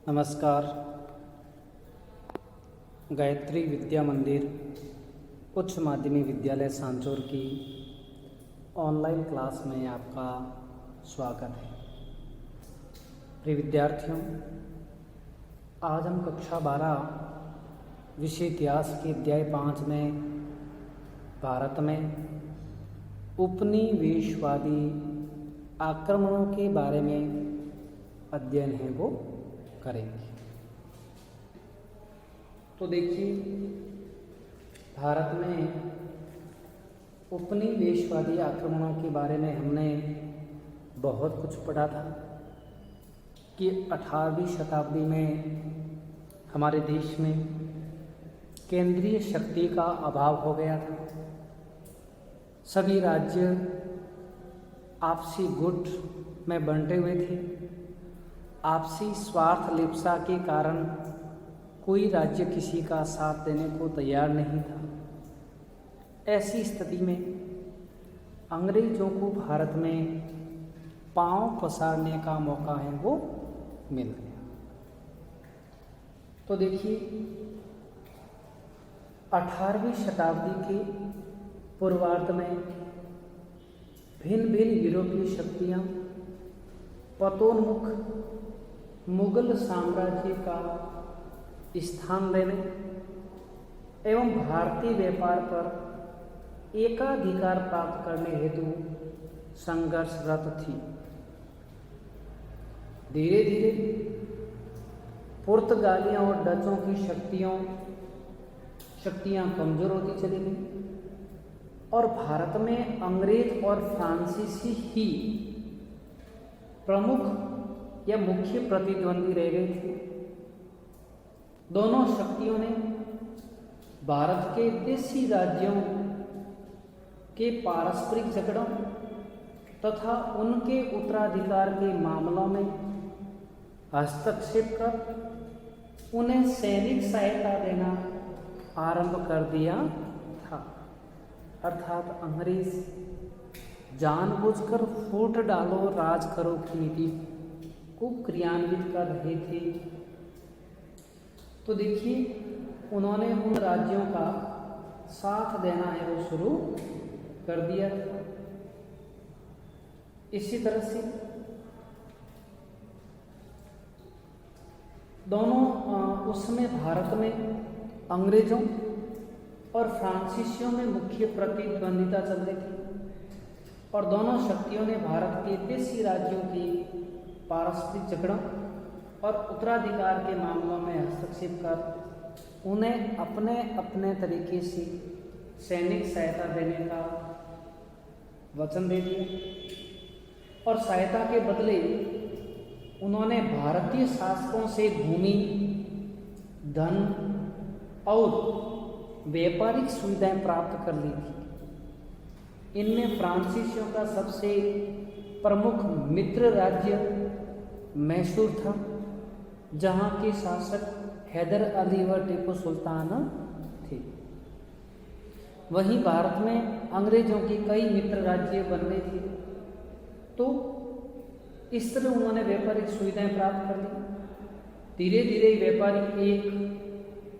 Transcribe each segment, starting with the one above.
नमस्कार। गायत्री विद्या मंदिर उच्च माध्यमिक विद्यालय सांचौर की ऑनलाइन क्लास में आपका स्वागत है। प्रिय विद्यार्थियों, आज हम कक्षा 12 विषय इतिहास के अध्याय 5 में भारत में उपनिवेशवादी आक्रमणों के बारे में अध्ययन है वो करेंगे। तो देखिए, भारत में उपनिवेशवादी आक्रमणों के बारे में हमने बहुत कुछ पढ़ा था कि 18वीं शताब्दी में हमारे देश में केंद्रीय शक्ति का अभाव हो गया था। सभी राज्य आपसी गुट में बंटे हुए थे। आपसी स्वार्थ लिप्सा के कारण कोई राज्य किसी का साथ देने को तैयार नहीं था। ऐसी स्थिति में अंग्रेजों को भारत में पांव पसारने का मौका है वो मिल गया। तो देखिए, 18वीं शताब्दी के पूर्वार्ध में भिन्न भिन्न यूरोपीय शक्तियां पतोन्मुख मुगल साम्राज्य का स्थान लेने एवं भारतीय व्यापार पर एकाधिकार प्राप्त करने हेतु संघर्षरत थी। धीरे धीरे पुर्तगालियों और डचों की शक्तियां कमजोर होती चली गई और भारत में अंग्रेज और फ्रांसीसी ही प्रमुख या मुख्य प्रतिद्वंदी रह गए थे। दोनों शक्तियों ने भारत के देशी राज्यों के पारस्परिक झगड़ों तथा उनके उत्तराधिकार के मामलों में हस्तक्षेप कर उन्हें सैनिक सहायता देना आरंभ कर दिया था। अर्थात अंग्रेज जानबूझकर फूट डालो राज करो की नीति को क्रियान्वित कर रहे थे। तो देखिए, उन्होंने उन राज्यों का साथ देना है वो शुरू कर दिया था। इसी तरह से दोनों उस समय भारत में अंग्रेजों और फ्रांसीसियों में मुख्य प्रतिद्वंदिता चल रही थी और दोनों शक्तियों ने भारत के देशी राज्यों की पारस्परिक झगड़ों और उत्तराधिकार के मामलों में हस्तक्षेप कर उन्हें अपने अपने तरीके से सैनिक सहायता देने का वचन दे दिया और सहायता के बदले उन्होंने भारतीय शासकों से भूमि, धन और व्यापारिक सुविधाएं प्राप्त कर ली थी। इनमें फ्रांसीसियों का सबसे प्रमुख मित्र राज्य मैसूर था, जहां के शासक हैदर अली व टीपू सुल्तान थे। वहीं भारत में अंग्रेजों के कई मित्र राज्य बन रहे थे। तो इस तरह उन्होंने व्यापारिक सुविधाएं प्राप्त कर ली। धीरे धीरे व्यापारी एक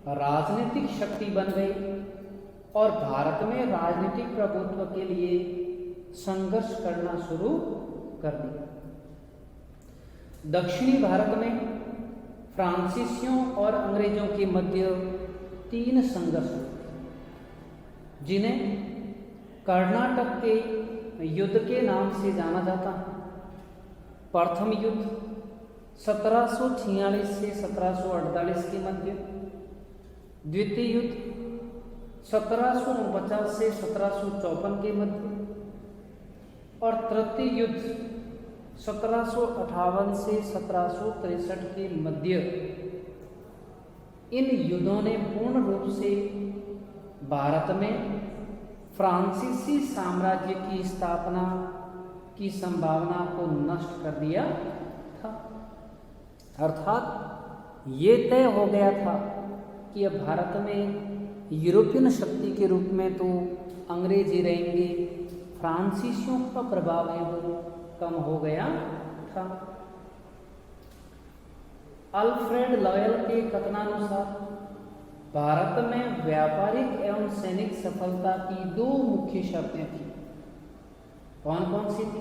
राजनीतिक शक्ति बन गई और भारत में राजनीतिक प्रभुत्व के लिए संघर्ष करना शुरू कर दिया। दक्षिणी भारत में फ्रांसीसियों और अंग्रेजों के मध्य 3 संघर्ष हुए, जिन्हें कर्नाटक के युद्ध के नाम से जाना जाता है। प्रथम युद्ध 1746 से 1748 के मध्य, द्वितीय युद्ध 1749 से 1754 के मध्य और तृतीय युद्ध 1758 से 1763 के मध्य। इन युद्धों ने पूर्ण रूप से भारत में फ्रांसीसी साम्राज्य की स्थापना की संभावना को नष्ट कर दिया था। अर्थात ये तय हो गया था कि अब भारत में यूरोपियन शक्ति के रूप में तो अंग्रेज ही रहेंगे, फ्रांसीसियों का प्रभाव है वो कम हो गया था। अल्फ्रेड लॉयल के कथनानुसार भारत में व्यापारिक एवं सैनिक सफलता की दो मुख्य शर्तें थी। कौन कौन सी थी?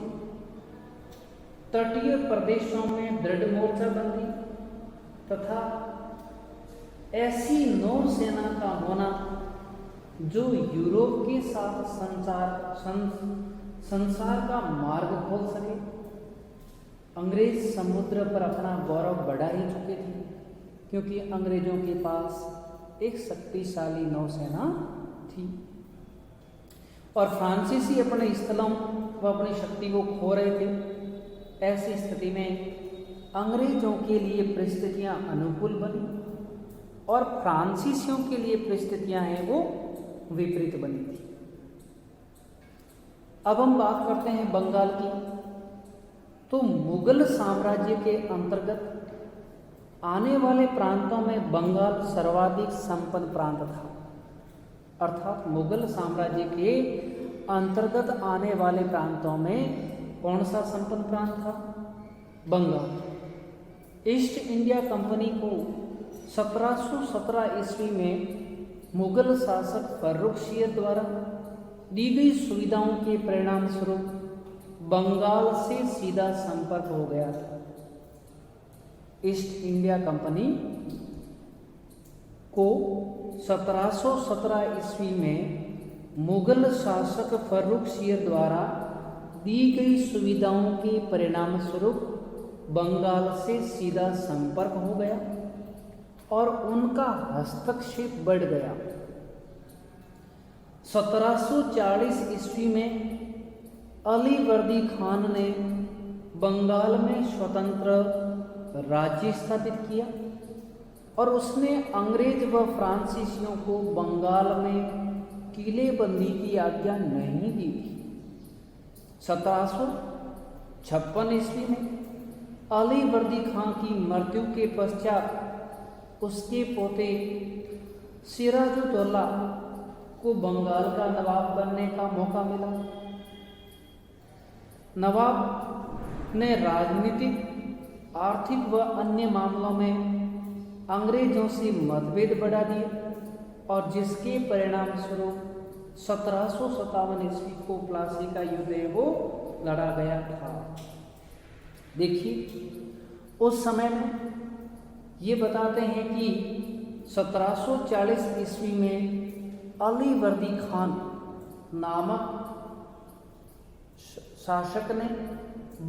तटीय प्रदेशों में दृढ़ मोर्चाबंदी तथा ऐसी नौसेना का होना जो यूरोप के साथ संसार का मार्ग खोल सके। अंग्रेज समुद्र पर अपना गौरव बढ़ा ही चुके थे, क्योंकि अंग्रेजों के पास एक शक्तिशाली नौसेना थी और फ्रांसीसी अपने स्थलों व अपनी शक्ति को खो रहे थे। ऐसी स्थिति में अंग्रेजों के लिए परिस्थितियां अनुकूल बनी और फ्रांसीसियों के लिए परिस्थितियां हैं वो विपरीत बनी थी। अब हम बात करते हैं बंगाल की। तो मुगल साम्राज्य के अंतर्गत आने वाले प्रांतों में बंगाल सर्वाधिक संपन्न प्रांत था। अर्थात मुगल साम्राज्य के अंतर्गत आने वाले प्रांतों में कौन सा संपन्न प्रांत था? बंगाल। ईस्ट इंडिया कंपनी को 1717 ईस्वी में मुगल शासक फर्रुखशियर द्वारा दी गई सुविधाओं के परिणाम स्वरूप बंगाल से सीधा संपर्क हो गया था। ईस्ट इंडिया कंपनी को 1717 ईस्वी में मुगल शासक फर्रुखशियर द्वारा दी गई सुविधाओं के परिणाम स्वरूप बंगाल से सीधा संपर्क हो गया और उनका हस्तक्षेप बढ़ गया। 1740 ईस्वी में अलीवर्दी खान ने बंगाल में स्वतंत्र राज्य स्थापित किया और उसने अंग्रेज व फ्रांसीसियों को बंगाल में किलेबंदी की आज्ञा नहीं दी थी। 1756 ईस्वी में अलीवर्दी खान की मृत्यु के पश्चात उसके पोते सिराजुद्दौला को बंगाल का नवाब बनने का मौका मिला। नवाब ने राजनीतिक, आर्थिक व अन्य मामलों में अंग्रेजों से मतभेद बढ़ा दिए और जिसके परिणाम स्वरूप 1757 ईस्वी को प्लासी का युद्ध वो लड़ा गया था। देखिए, उस समय में ये बताते हैं कि 1740 ईस्वी में अलीवर्दी खान नामक शासक ने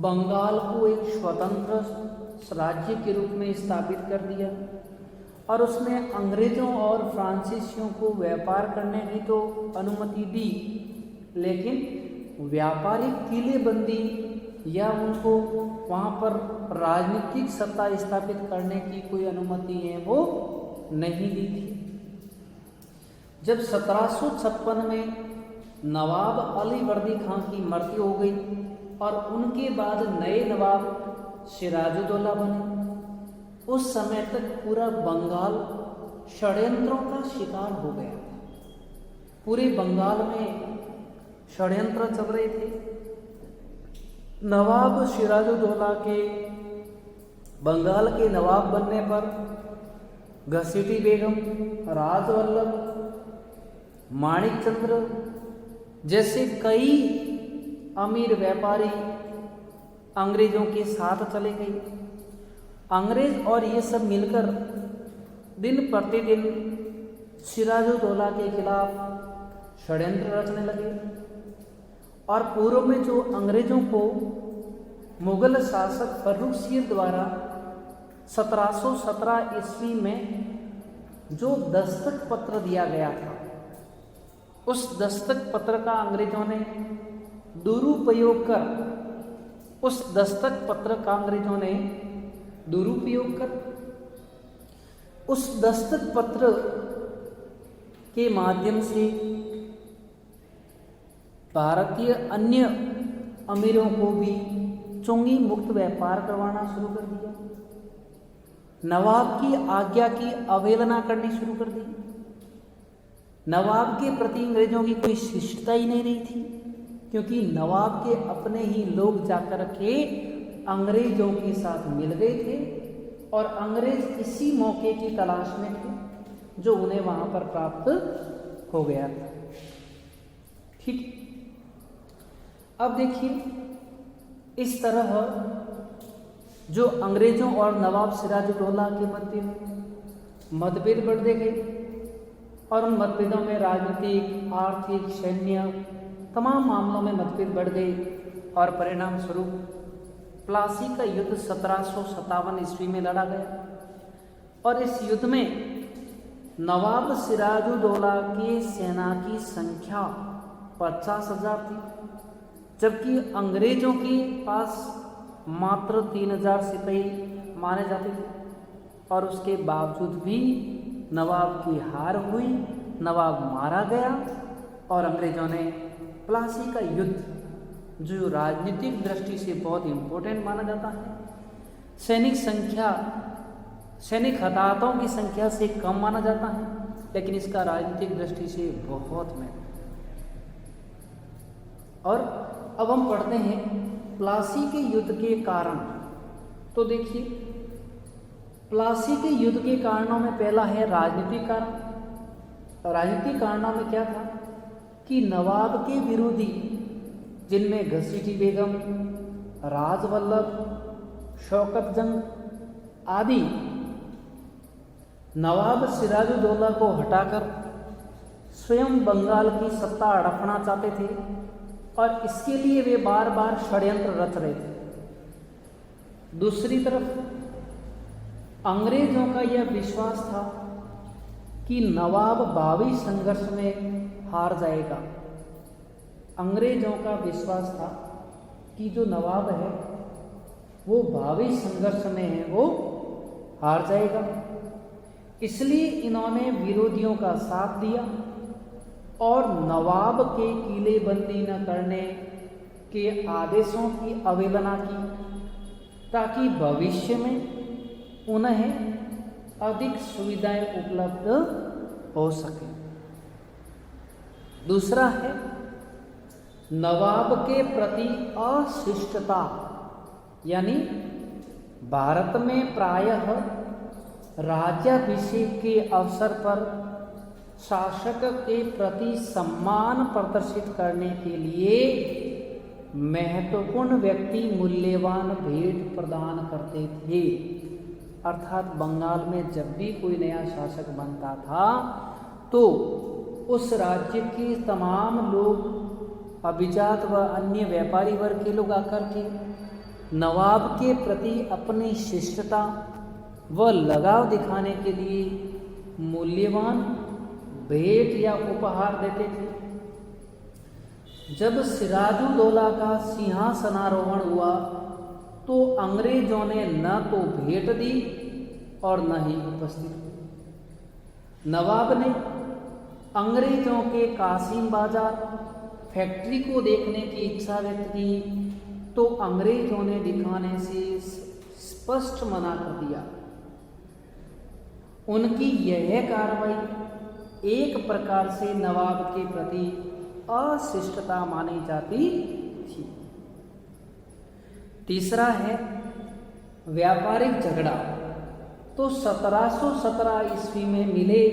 बंगाल को एक स्वतंत्र राज्य के रूप में स्थापित कर दिया और उसने अंग्रेजों और फ्रांसीसियों को व्यापार करने की तो अनुमति दी, लेकिन व्यापारिक किलेबंदी या उनको वहाँ पर राजनीतिक सत्ता स्थापित करने की कोई अनुमति है वो नहीं दी थी। जब 1756 में नवाब अलीवर्दी खान की मृत्यु हो गई और उनके बाद नए नवाब सिराजुद्दौला बने, उस समय तक पूरा बंगाल षड्यंत्रों का शिकार हो गया था। पूरे बंगाल में षड्यंत्र चल रहे थे। नवाब सिराजुद्दौला के बंगाल के नवाब बनने पर घसीटी बेगम, राजवल्लभ, माणिकचंद्र जैसे कई अमीर व्यापारी अंग्रेजों के साथ चले गए। अंग्रेज और ये सब मिलकर दिन प्रतिदिन सिराजुद्दौला के खिलाफ षड्यंत्र रचने लगे और पूर्व में जो अंग्रेजों को मुगल शासक फर्रुखशियर द्वारा 1717 ईस्वी में जो दस्तक पत्र दिया गया था, उस दस्तक पत्र का अंग्रेजों ने दुरुपयोग कर उस दस्तक पत्र के माध्यम से भारतीय अन्य अमीरों को भी चुंगी मुक्त व्यापार करवाना शुरू कर दिया। नवाब की आज्ञा की अवहेलना करनी शुरू कर दी। नवाब के प्रति अंग्रेजों की कोई शिष्टता ही नहीं रही थी, क्योंकि नवाब के अपने ही लोग जाकर के अंग्रेजों के साथ मिल गए थे और अंग्रेज इसी मौके की तलाश में थे जो उन्हें वहां पर प्राप्त हो गया था। ठीक, अब देखिए इस तरह जो अंग्रेजों और नवाब सिराजुद्दौला के मध्य मतभेद बढ़ते गए और उन मतभेदों में राजनीतिक, आर्थिक, सैन्य तमाम मामलों में मतभेद बढ़ गए और परिणाम स्वरूप प्लासी का युद्ध 1757 ईस्वी में लड़ा गया और इस युद्ध में नवाब सिराजुद्दौला की सेना की संख्या 50,000 थी, जबकि अंग्रेजों के पास मात्र 3,000 सिपाही माने जाते थे और उसके बावजूद भी नवाब की हार हुई, नवाब मारा गया और अंग्रेजों ने प्लासी का युद्ध जो राजनीतिक दृष्टि से बहुत इम्पोर्टेंट माना जाता है, सैनिक हताहतों की संख्या से कम माना जाता है, लेकिन इसका राजनीतिक दृष्टि से बहुत महत्व। और अब हम पढ़ते हैं प्लासी के युद्ध के कारण। तो देखिए प्लासी के युद्ध के कारणों में पहला है राजनीतिक कारण। राजनीतिक कारणों में क्या था कि नवाब के विरोधी जिनमें घसीटी बेगम, राजवल्लभ, शौकत जंग आदि नवाब सिराजुद्दौला को हटाकर स्वयं बंगाल की सत्ता हड़पना चाहते थे और इसके लिए वे बार बार षड्यंत्र रच रहे थे। दूसरी तरफ अंग्रेजों का यह विश्वास था कि नवाब भावी संघर्ष में हार जाएगा। अंग्रेजों का विश्वास था कि जो नवाब है वो भावी संघर्ष में है, वो हार जाएगा। इसलिए इन्होंने विरोधियों का साथ दिया और नवाब के किलेबंदी न करने के आदेशों की अवहेलना की ताकि भविष्य में उन्हें अधिक सुविधाएं उपलब्ध हो सके। दूसरा है नवाब के प्रति अशिष्टता, यानी भारत में प्रायः राज्याभिषेक के अवसर पर शासक के प्रति सम्मान प्रदर्शित करने के लिए महत्वपूर्ण व्यक्ति मूल्यवान भेंट प्रदान करते थे। अर्थात बंगाल में जब भी कोई नया शासक बनता था तो उस राज्य के तमाम लोग, अभिजात व अन्य व्यापारी वर्ग के लोग आकर के नवाब के प्रति अपनी शिष्टता व लगाव दिखाने के लिए मूल्यवान भेंट या उपहार देते थे। जब सिराजुद्दौला का सिंहासनारोहण हुआ तो अंग्रेजों ने न तो भेंट दी और न ही उपस्थित हुए। नवाब ने अंग्रेजों के कासिम बाजार फैक्ट्री को देखने की इच्छा व्यक्त की तो अंग्रेजों ने दिखाने से स्पष्ट मना कर दिया। उनकी यह कार्रवाई एक प्रकार से नवाब के प्रति अशिष्टता मानी जाती थी। तीसरा है व्यापारिक झगड़ा। तो 1717 ईस्वी में मिले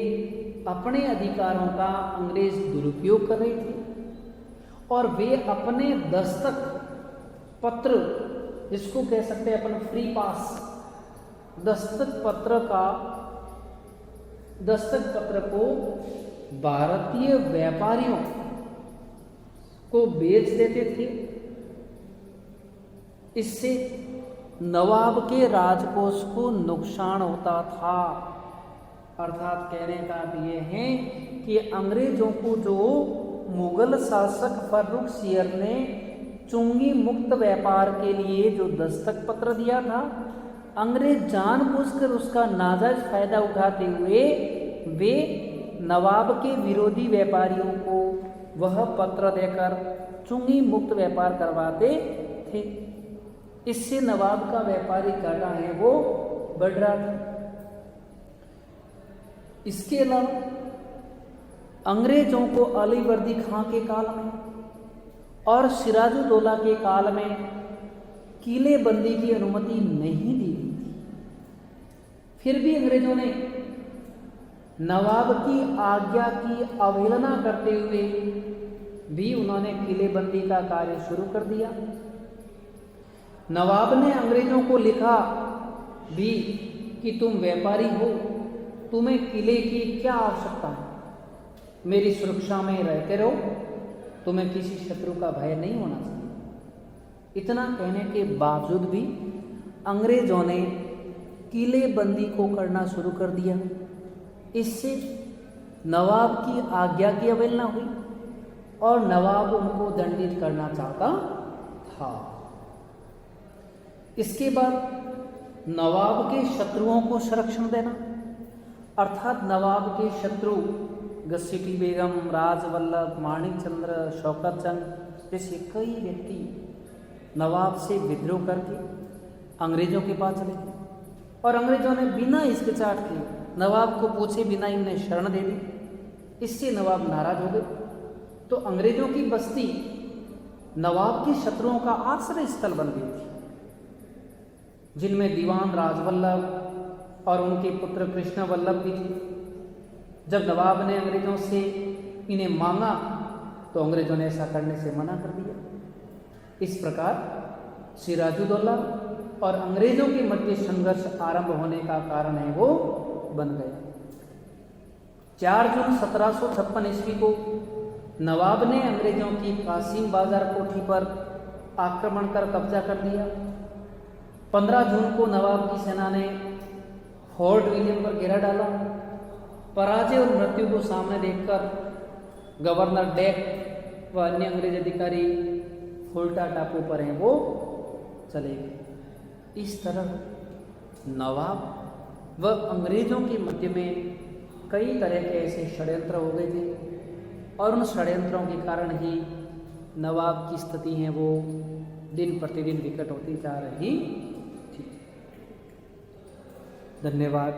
अपने अधिकारों का अंग्रेज दुरुपयोग कर रहे थे और वे अपने दस्तक पत्र, जिसको कह सकते हैं अपन फ्री पास, दस्तक पत्र को भारतीय व्यापारियों को बेच देते थे। इससे नवाब के राजकोष को नुकसान होता था। अर्थात कहने का अर्थ ये है कि अंग्रेजों को जो मुगल शासक फर्रुखसियर ने चुंगी मुक्त व्यापार के लिए जो दस्तक पत्र दिया था, अंग्रेज जानबूझकर उसका नाजायज फायदा उठाते हुए वे नवाब के विरोधी व्यापारियों को वह पत्र देकर चुंगी मुक्त व्यापार करवाते थे। इससे नवाब का व्यापारिक घाटा है वो बढ़ रहा था। इसके अलावा अंग्रेजों को अलीवर्दी खां के काल में और सिराजुद्दौला के काल में किलेबंदी की अनुमति नहीं दी गई थी। फिर भी अंग्रेजों ने नवाब की आज्ञा की अवहेलना करते हुए भी उन्होंने किलेबंदी का कार्य शुरू कर दिया। नवाब ने अंग्रेजों को लिखा भी कि तुम व्यापारी हो, तुम्हें किले की क्या आवश्यकता है, मेरी सुरक्षा में रहते रहो, तुम्हें किसी शत्रु का भय नहीं होना चाहिए। इतना कहने के बावजूद भी अंग्रेजों ने किलेबंदी को करना शुरू कर दिया। इससे नवाब की आज्ञा की अवहेलना हुई और नवाब उनको दंडित करना चाहता था। इसके बाद नवाब के शत्रुओं को संरक्षण देना, अर्थात नवाब के शत्रु घसीटी बेगम, राजवल्लभ, माणिकचंद्र, शौकत जंग जैसे कई व्यक्ति नवाब से विद्रोह करके अंग्रेजों के पास चले गए और अंग्रेजों ने बिना हिचकिचाहट के नवाब को पूछे बिना इन्हें शरण दे दी। इससे नवाब नाराज हो गए तो अंग्रेजों की बस्ती नवाब के शत्रुओं का आश्रय स्थल बन गई थी, जिनमें दीवान राजवल्लभ और उनके पुत्र कृष्ण वल्लभ भी थे। जब नवाब ने अंग्रेजों से इन्हें मांगा तो अंग्रेजों ने ऐसा करने से मना कर दिया। इस प्रकार सिराजुद्दौला और अंग्रेजों के मध्य संघर्ष आरंभ होने का कारण है वो बन गया। 4 जून 1756 ईस्वी को नवाब ने अंग्रेजों की कासिम बाजार कोठी पर आक्रमण कर कब्जा कर दिया। 15 जून को नवाब की सेना ने फोर्ट विलियम पर घेरा डाला। पराजय और मृत्यु को सामने देखकर गवर्नर डेक व अन्य अंग्रेज अधिकारी फुल्टा टापू पर हैं वो चले गए। इस तरह नवाब व अंग्रेजों के मध्य में कई तरह के ऐसे षड्यंत्र हो गए थे और उन षड्यंत्रों के कारण ही नवाब की स्थिति है वो दिन प्रतिदिन विकट होती जा रही थी। धन्यवाद।